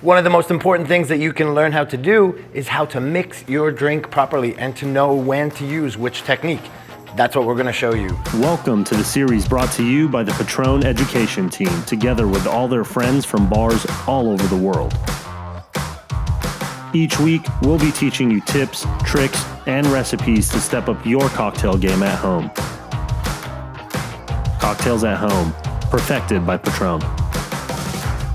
One of the most important things that you can learn how to do is how to mix your drink properly and to know when to use which technique. That's what we're going to show you. Welcome to the series brought to you by the Patron Education Team, together with all their friends from bars all over the world. Each week, we'll be teaching you tips, tricks, and recipes to step up your cocktail game at home. Cocktails at Home, perfected by Patron.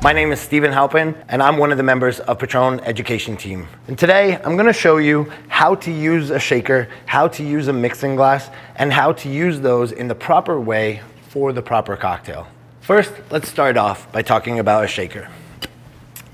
My name is Stephen Halpin, and I'm one of the members of Patron Education Team. And today, I'm going to show you how to use a shaker, how to use a mixing glass, and how to use those in the proper way for the proper cocktail. First, let's start off by talking about a shaker.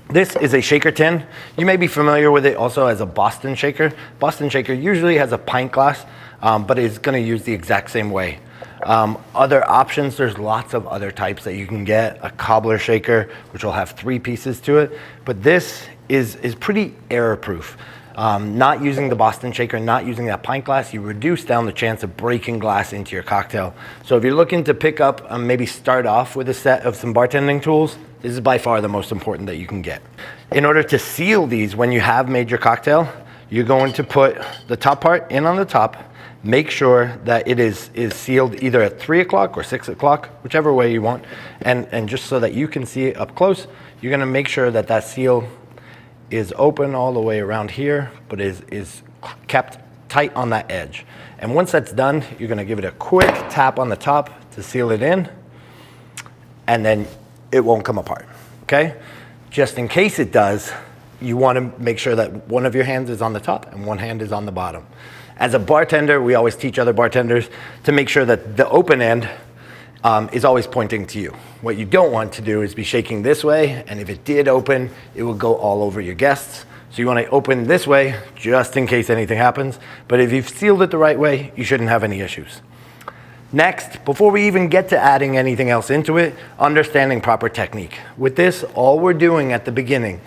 This is a shaker tin. You may be familiar with it also as a Boston shaker. Boston shaker usually has a pint glass, but it's going to use the exact same way. Other options, there's lots of other types that you can get. A cobbler shaker, which will have 3 pieces to it, but this is pretty error-proof. Not using the Boston shaker, not using that pint glass, you reduce down the chance of breaking glass into your cocktail. So if you're looking to pick up, maybe start off with a set of some bartending tools, this is by far the most important that you can get. In order to seal these when you have made your cocktail, you're going to put the top part in on the top. Make sure that it is sealed either at 3 o'clock or 6 o'clock, whichever way you want. And just so that you can see it up close, you're gonna make sure that that seal is open all the way around here, but is kept tight on that edge. And once that's done, you're gonna give it a quick tap on the top to seal it in, and then it won't come apart, okay? Just in case it does, you wanna make sure that one of your hands is on the top and one hand is on the bottom. As a bartender, we always teach other bartenders to make sure that the open end is always pointing to you. What you don't want to do is be shaking this way, and if it did open, it will go all over your guests. So you want to open this way just in case anything happens. But if you've sealed it the right way, you shouldn't have any issues. Next, before we even get to adding anything else into it, understanding proper technique. With this, all we're doing at the beginning,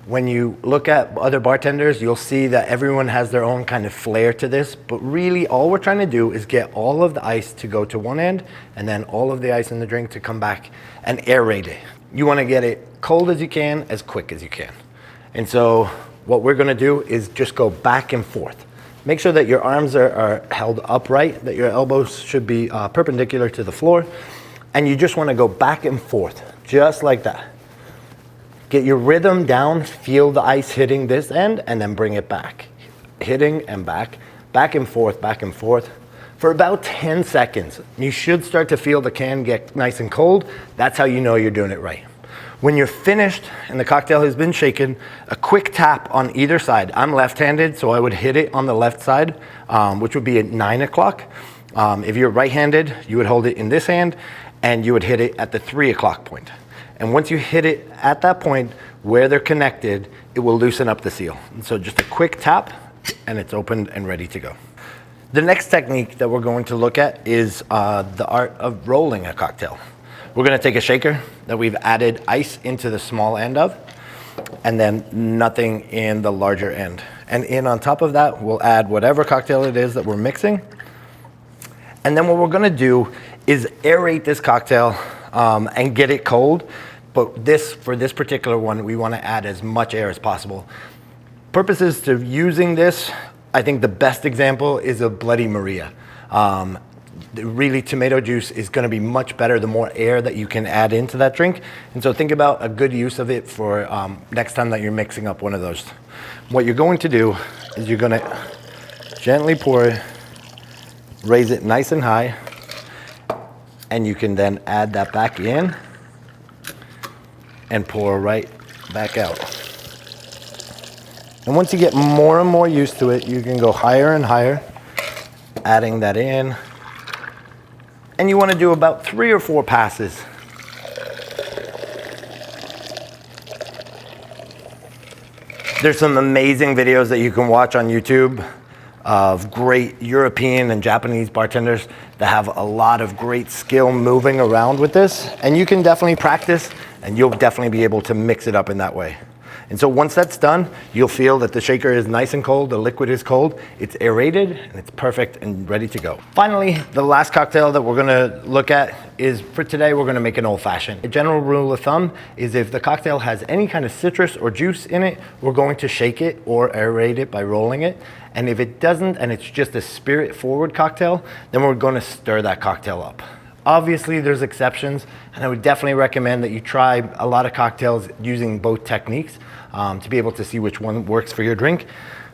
when you look at other bartenders, you'll see that everyone has their own kind of flair to this, but really all we're trying to do is get all of the ice to go to one end and then all of the ice in the drink to come back and aerate it. You want to get it cold as you can, as quick as you can. And so what we're going to do is just go back and forth. Make sure that your arms are held upright, that your elbows should be perpendicular to the floor, and you just want to go back and forth, just like that. Get your rhythm down, feel the ice hitting this end, and then bring it back. Hitting and back and forth, for about 10 seconds. You should start to feel the can get nice and cold. That's how you know you're doing it right. When you're finished and the cocktail has been shaken, a quick tap on either side. I'm left-handed, so I would hit it on the left side, which would be at 9 o'clock. If you're right-handed, you would hold it in this hand, and you would hit it at the 3 o'clock point. And once you hit it at that point where they're connected, it will loosen up the seal. And so just a quick tap and it's opened and ready to go. The next technique that we're going to look at is the art of rolling a cocktail. We're gonna take a shaker that we've added ice into the small end of, and then nothing in the larger end. And in on top of that, we'll add whatever cocktail it is that we're mixing. And then what we're gonna do is aerate this cocktail and get it cold. But for this particular one, we want to add as much air as possible. Purposes to using this, I think the best example is a Bloody Maria. Really, tomato juice is going to be much better the more air that you can add into that drink. And so think about a good use of it for next time that you're mixing up one of those. What you're going to do is you're going to gently pour it, raise it nice and high, and you can then add that back in and pour right back out. And once you get more and more used to it, you can go higher and higher, adding that in. And you want to do about 3 or 4 passes. There's some amazing videos that you can watch on YouTube of great European and Japanese bartenders that have a lot of great skill moving around with this. And you can definitely practice, and you'll definitely be able to mix it up in that way. And so once that's done, you'll feel that the shaker is nice and cold, the liquid is cold, it's aerated, and it's perfect and ready to go. Finally, the last cocktail that we're gonna look at is, for today, we're gonna make an old fashioned. A general rule of thumb is if the cocktail has any kind of citrus or juice in it, we're going to shake it or aerate it by rolling it. And if it doesn't, and it's just a spirit forward cocktail, then we're gonna stir that cocktail up. Obviously, there's exceptions, and I would definitely recommend that you try a lot of cocktails using both techniques to be able to see which one works for your drink.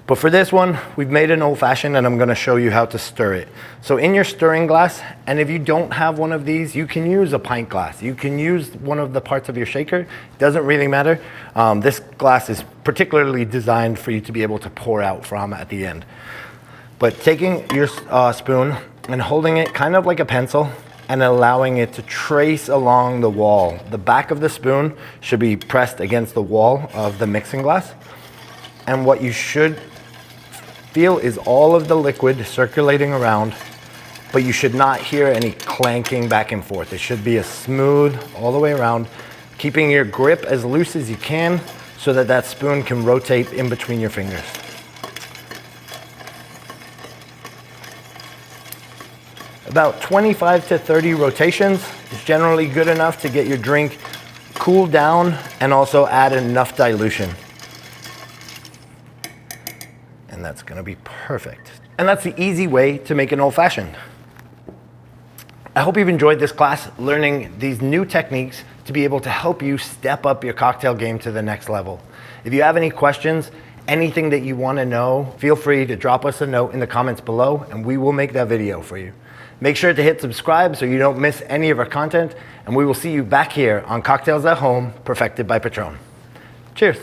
But for this one, we've made an old fashioned, and I'm gonna show you how to stir it. So in your stirring glass, and if you don't have one of these, you can use a pint glass. You can use one of the parts of your shaker. It doesn't really matter. This glass is particularly designed for you to be able to pour out from at the end. But taking your spoon and holding it kind of like a pencil, and allowing it to trace along the wall. The back of the spoon should be pressed against the wall of the mixing glass. And what you should feel is all of the liquid circulating around, but you should not hear any clanking back and forth. It should be a smooth all the way around, keeping your grip as loose as you can so that that spoon can rotate in between your fingers. About 25 to 30 rotations is generally good enough to get your drink cooled down and also add enough dilution. And that's gonna be perfect. And that's the easy way to make an old fashioned. I hope you've enjoyed this class, learning these new techniques to be able to help you step up your cocktail game to the next level. If you have any questions, anything that you wanna know, feel free to drop us a note in the comments below and we will make that video for you. Make sure to hit subscribe so you don't miss any of our content, and we will see you back here on Cocktails at Home, perfected by Patron. Cheers.